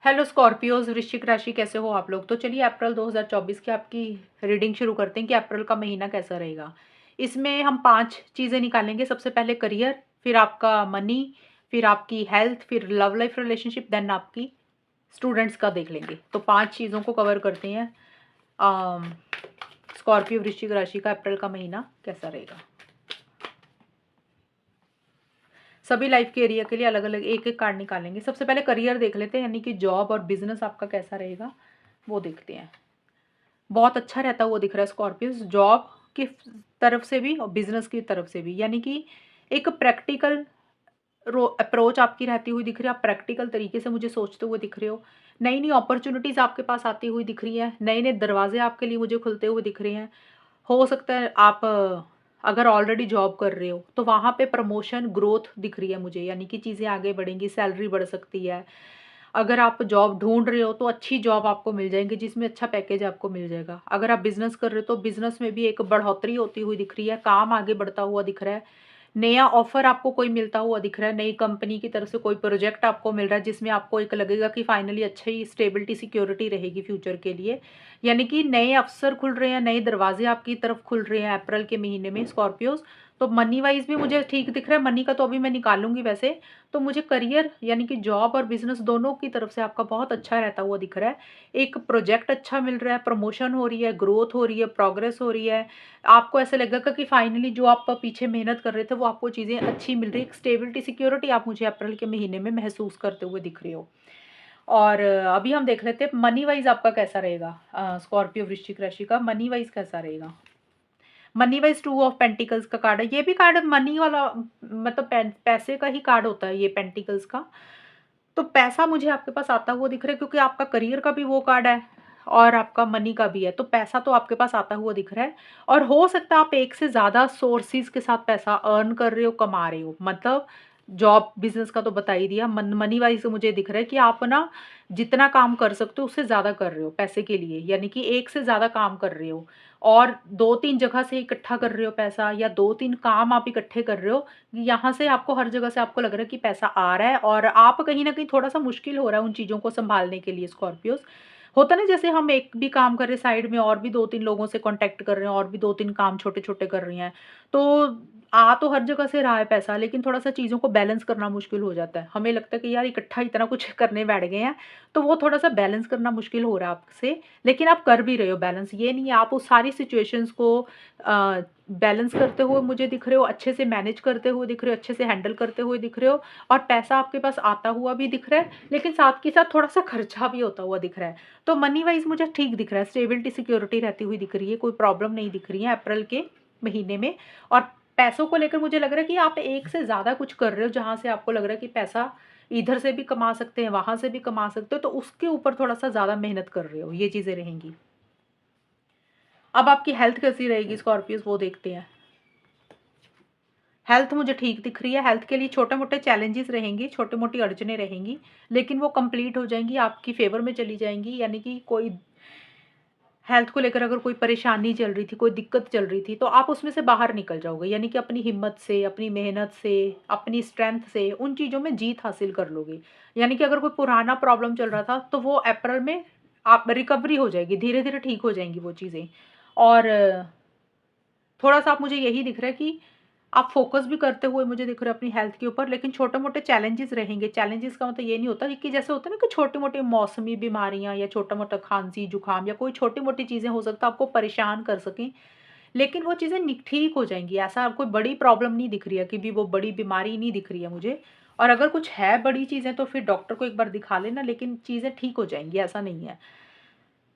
Hello Scorpios, वृश्चिक राशि, कैसे हो आप लोग। तो चलिए अप्रैल 2024 की आपकी रीडिंग शुरू करते हैं कि अप्रैल का महीना कैसा रहेगा। इसमें हम 5 चीज़ें निकालेंगे। सबसे पहले करियर, फिर आपका मनी, फिर आपकी हेल्थ, फिर लव लाइफ रिलेशनशिप, देन आपकी स्टूडेंट्स का देख लेंगे। तो 5 चीज़ों को कवर करते हैं। स्कॉर्पियो वृश्चिक राशि का अप्रैल का महीना कैसा रहेगा। सभी लाइफ के एरिया के लिए अलग अलग एक एक कार्ड निकालेंगे। सबसे पहले करियर देख लेते हैं, यानी कि जॉब और बिजनेस आपका कैसा रहेगा वो देखते हैं। बहुत अच्छा रहता हुआ दिख रहा है स्कॉर्पियो, जॉब की तरफ से भी और बिजनेस की तरफ से भी, यानी कि एक प्रैक्टिकल अप्रोच आपकी रहती हुई दिख रही है। आप प्रैक्टिकल तरीके से मुझे सोचते हुए दिख रहे हो। नई नई अपॉर्चुनिटीज आपके पास आती हुई दिख रही है। नए नए दरवाजे आपके लिए मुझे खुलते हुए दिख रहे हैं। हो सकता है आप अगर ऑलरेडी जॉब कर रहे हो तो वहाँ पे प्रमोशन ग्रोथ दिख रही है मुझे, यानी कि चीज़ें आगे बढ़ेंगी, सैलरी बढ़ सकती है। अगर आप जॉब ढूंढ रहे हो तो अच्छी जॉब आपको मिल जाएंगी जिसमें अच्छा पैकेज आपको मिल जाएगा। अगर आप बिजनेस कर रहे हो तो बिजनेस में भी एक बढ़ोतरी होती हुई दिख रही है, काम आगे बढ़ता हुआ दिख रहा है। नया ऑफर आपको कोई मिलता हुआ दिख रहा है, नई कंपनी की तरफ से कोई प्रोजेक्ट आपको मिल रहा है जिसमें आपको एक लगेगा कि फाइनली अच्छी स्टेबिलिटी सिक्योरिटी रहेगी फ्यूचर के लिए। यानी कि नए अवसर खुल रहे हैं, नए दरवाजे आपकी तरफ खुल रहे हैं अप्रैल के महीने में स्कॉर्पियोज। तो मनी वाइज भी मुझे ठीक दिख रहा है। मनी का तो अभी मैं निकालूंगी वैसे। तो मुझे करियर यानी कि जॉब और बिजनेस दोनों की तरफ से आपका बहुत अच्छा रहता हुआ दिख रहा है। एक प्रोजेक्ट अच्छा मिल रहा है, प्रमोशन हो रही है, ग्रोथ हो रही है, प्रोग्रेस हो रही है। आपको ऐसा लगेगा कि फाइनली जो आप पीछे मेहनत कर रहे थे वो आपको चीज़ें अच्छी मिल रही है। एक स्टेबिलिटी सिक्योरिटी आप मुझे अप्रैल के महीने में महसूस करते हुए दिख रहे हो। और अभी हम देख लेते हैं मनी वाइज आपका कैसा रहेगा। स्कॉर्पियो वृश्चिक राशि का मनी वाइज कैसा रहेगा। मनी वाइज 2 ऑफ पेंटिकल्स का कार्ड है। ये भी कार्ड मनी वाला, मतलब पैसे का ही कार्ड होता है ये पेंटिकल्स का। तो पैसा मुझे आपके पास आता हुआ दिख रहा है क्योंकि आपका करियर का भी वो कार्ड है और आपका मनी का भी है। तो पैसा तो आपके पास आता हुआ दिख रहा है। और हो सकता है आप एक से ज़्यादा सोर्सेज के साथ पैसा अर्न कर रहे हो, कमा रहे हो। मतलब जॉब बिजनेस का तो बता ही दिया। मनी वाइज मुझे दिख रहा है कि आप ना जितना काम कर सकते हो उससे ज़्यादा कर रहे हो पैसे के लिए, यानी कि एक से ज़्यादा काम कर रहे हो और 2-3 जगह से इकट्ठा कर रहे हो पैसा, या 2-3 काम आप इकट्ठे कर रहे हो। यहाँ से आपको हर जगह से आपको लग रहा है कि पैसा आ रहा है और आप कहीं न कहीं थोड़ा-सा मुश्किल हो रहा है उन चीज़ों को सँभालने के लिए स्कॉर्पियोज़। होता है ना, जैसे हम एक भी काम कर रहे हैं साइड में और भी 2-3 लोगों से कॉन्टैक्ट कर रहे हैं और भी 2-3 काम छोटे-छोटे कर रही हैं। तो आ तो हर जगह से रहा है पैसा, लेकिन थोड़ा-सा चीज़ों को बैलेंस करना मुश्किल हो जाता है। हमें लगता है कि यार इकट्ठा इतना कुछ करने बैठ गए हैं, तो वो थोड़ा-सा बैलेंस करना मुश्किल हो रहा है आपसे। लेकिन आप कर भी रहे हो बैलेंस, ये नहीं है। आप उस सारी सिचुएशंस को बैलेंस करते हुए मुझे दिख रहे हो, अच्छे से मैनेज करते हुए दिख रहे हो, अच्छे से हैंडल करते हुए दिख रहे हो और पैसा आपके पास आता हुआ भी दिख रहा है, लेकिन साथ के साथ थोड़ा-सा खर्चा भी होता हुआ दिख रहा है। तो मनी वाइज़ मुझे ठीक दिख रहा है, स्टेबिलिटी सिक्योरिटी रहती हुई दिख रही है, कोई प्रॉब्लम नहीं दिख रही है अप्रैल के महीने में। और पैसों को लेकर मुझे लग रहा है कि आप एक से ज़्यादा कुछ कर रहे हो, जहाँ से आपको लग रहा है कि पैसा इधर से भी कमा सकते हैं, वहाँ से भी कमा सकते हो, तो उसके ऊपर थोड़ा-सा ज़्यादा मेहनत कर रहे हो, ये चीज़ें रहेंगी। अब आपकी हेल्थ कैसी रहेगी स्कॉर्पियोज़ वो देखते हैं। हेल्थ मुझे ठीक दिख रही है। हेल्थ के लिए छोटे-मोटे चैलेंजेस रहेंगी, छोटी-मोटी अड़चनें रहेंगी, लेकिन वो कंप्लीट हो जाएँगी, आपकी फ़ेवर में चली जाएँगी। यानी कि कोई हेल्थ को लेकर अगर कोई परेशानी चल रही थी, कोई दिक्कत चल रही थी, तो आप उसमें से बाहर निकल जाओगे। यानी कि अपनी हिम्मत से, अपनी मेहनत से, अपनी स्ट्रेंथ से उन चीज़ों में जीत हासिल कर लोगे। यानी कि अगर कोई पुराना प्रॉब्लम चल रहा था, तो वो अप्रैल में आप रिकवरी हो जाएगी, धीरे-धीरे ठीक हो जाएँगी वो चीज़ें। और थोड़ा-सा आप मुझे यही दिख रहा है कि आप फ़ोकस भी करते हुए मुझे दिख रहा है अपनी हेल्थ के ऊपर, लेकिन छोटे-मोटे चैलेंजेस रहेंगे। चैलेंजेस का मतलब ये नहीं होता कि जैसे होता है ना कि छोटी-मोटी मौसमी बीमारियाँ या छोटा-मोटा खाँसी, जुकाम या कोई छोटी-मोटी चीज़ें हो सकता है आपको परेशान कर सकें, लेकिन वो चीज़ें ठीक हो जाएँगी। ऐसा कोई बड़ी प्रॉब्लम नहीं दिख रही है कि भी वो बड़ी बीमारी नहीं दिख रही है मुझे। और अगर कुछ है बड़ी चीज़ें तो फिर डॉक्टर को एक बार दिखा लेना, लेकिन चीज़ें ठीक हो जाएँगी, ऐसा नहीं है।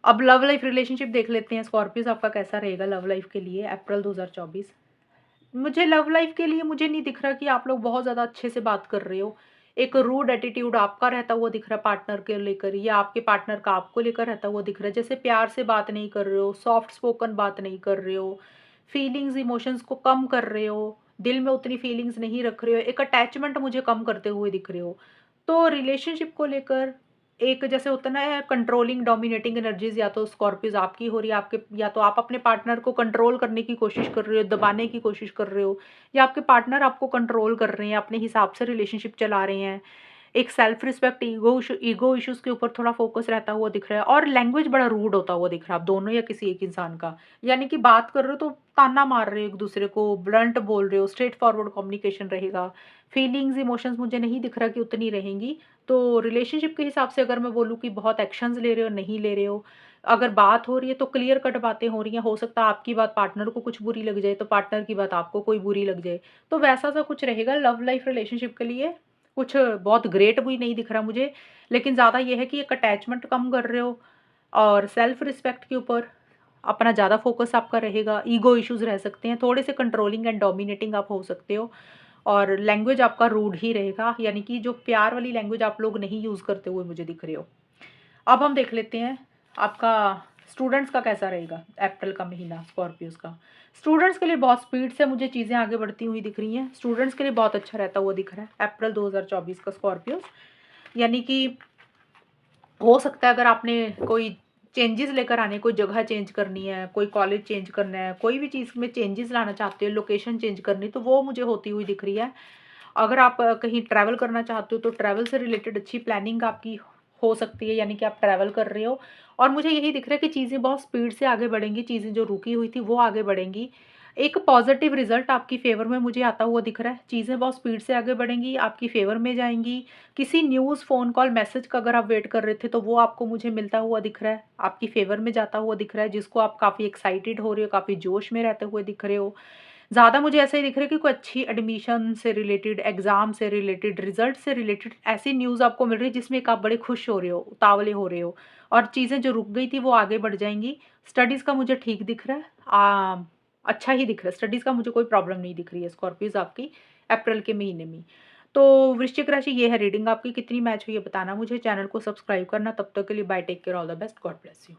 अब लव लाइफ रिलेशनशिप देख लेते हैं स्कॉर्पियोज़, आपका कैसा रहेगा लव लाइफ के लिए अप्रैल 2024। मुझे लव लाइफ के लिए मुझे नहीं दिख रहा कि आप लोग बहुत ज़्यादा अच्छे से बात कर रहे हो। एक रूड एटीट्यूड आपका रहता हुआ दिख रहा है पार्टनर के लेकर, या आपके पार्टनर का आपको लेकर रहता हुआ दिख रहा है। जैसे प्यार से बात नहीं कर रहे हो, सॉफ्ट स्पोकन बात नहीं कर रहे हो, फीलिंग्स इमोशंस को कम कर रहे हो, दिल में उतनी फीलिंग्स नहीं रख रहे हो, एक अटैचमेंट मुझे कम करते हुए दिख रहे हो। तो रिलेशनशिप को लेकर एक जैसे होता है ना कंट्रोलिंग डोमिनेटिंग एनर्जीज, या तो स्कॉर्पियोज आपकी हो रही है, आपके या तो आप अपने पार्टनर को कंट्रोल करने की कोशिश कर रहे हो, दबाने की कोशिश कर रहे हो, या आपके पार्टनर आपको कंट्रोल कर रहे हैं, अपने हिसाब से रिलेशनशिप चला रहे हैं। एक सेल्फ रिस्पेक्ट, ईगो इश्यूज़ के ऊपर थोड़ा फ़ोकस रहता हुआ दिख रहा है, और लैंग्वेज बड़ा रूड होता हुआ दिख रहा है, आप दोनों या किसी एक इंसान का। यानी कि बात कर रहे हो तो ताना मार रहे हो एक-दूसरे को, ब्लंट बोल रहे हो, स्ट्रेट फॉरवर्ड कम्युनिकेशन रहेगा। फीलिंग्स, इमोशंस मुझे नहीं दिख रहा कि उतनी रहेंगी। तो रिलेशनशिप के हिसाब से अगर मैं बोलूँ कि बहुत एक्शंस ले रहे हो, नहीं ले रहे हो। अगर बात हो रही है तो क्लियर कट बातें हो रही हैं, हो सकता है आपकी बात पार्टनर को कुछ बुरी लग जाए, तो पार्टनर की बात आपको कोई बुरी लग जाए। तो वैसा-सा कुछ रहेगा लव लाइफ रिलेशनशिप के लिए। कुछ बहुत ग्रेट भी नहीं दिख रहा मुझे, लेकिन ज़्यादा ये है कि एक अटैचमेंट कम कर रहे हो, और सेल्फ रिस्पेक्ट के ऊपर अपना ज़्यादा फ़ोकस आपका रहेगा। ईगो इश्यूज़ रह सकते हैं, थोड़े से कंट्रोलिंग एंड डोमिनेटिंग आप हो सकते हो, और लैंग्वेज आपका रूड ही रहेगा, यानी कि जो प्यार वाली लैंग्वेज आप लोग नहीं यूज़ करते हुए मुझे दिख रहे हो। अब हम देख लेते हैं आपका स्टूडेंट्स का कैसा रहेगा अप्रैल का महीना स्कॉर्पियोज़ का। स्टूडेंट्स के लिए बहुत स्पीड से मुझे चीज़ें आगे बढ़ती हुई दिख रही हैं। स्टूडेंट्स के लिए बहुत अच्छा रहता हुआ दिख रहा है अप्रैल 2024 का स्कॉर्पियोज़। यानी कि हो सकता है अगर आपने कोई चेंजेस लेकर आने, कोई जगह चेंज करनी है, कोई कॉलेज चेंज करना है, कोई भी चीज़ में चेंजेस लाना चाहते हो, लोकेशन चेंज करनी, तो वो मुझे होती हुई दिख रही है। अगर आप कहीं ट्रैवल करना चाहते हो तो ट्रैवल से रिलेटेड अच्छी प्लानिंग आपकी हो सकती है, यानी कि आप ट्रैवल कर रहे हो, और मुझे यही दिख रहा है कि चीज़ें बहुत स्पीड से आगे बढ़ेंगी, चीज़ें जो रुकी हुई थी वो आगे बढ़ेंगी। एक पॉजिटिव रिजल्ट आपकी फ़ेवर में मुझे आता हुआ दिख रहा है, चीज़ें बहुत स्पीड से आगे बढ़ेंगी, आपकी फ़ेवर में जाएँगी। किसी न्यूज़, फ़ोन कॉल, मैसेज का अगर आप वेट कर रहे थे तो वो आपको मुझे मिलता हुआ दिख रहा है, आपकी फ़ेवर में जाता हुआ दिख रहा है, जिसको आप काफ़ी एक्साइटेड हो रहे हो, काफ़ी जोश में रहते हुए दिख रहे हो। ज़्यादा मुझे ऐसा ही दिख रहा है कि कोई अच्छी एडमिशन से रिलेटेड, एग्ज़ाम से रिलेटेड, रिज़ल्ट से रिलेटेड ऐसी न्यूज़ आपको मिल रही है जिसमें एक आप बड़े खुश हो रहे हो, उतावले हो रहे हो, और चीज़ें जो रुक गई थी वो आगे बढ़ जाएँगी। स्टडीज़ का मुझे ठीक दिख रहा है, अच्छा ही दिख रहा है, स्टडीज़ का मुझे कोई प्रॉब्लम नहीं दिख रही है स्कॉर्पियोज़ आपकी अप्रैल के महीने में। तो वृश्चिक राशि ये है रीडिंग आपकी, कितनी मैच हुई है बताना मुझे, चैनल को सब्सक्राइब करना। तब तक के लिए bye, take care, all the best, God bless you.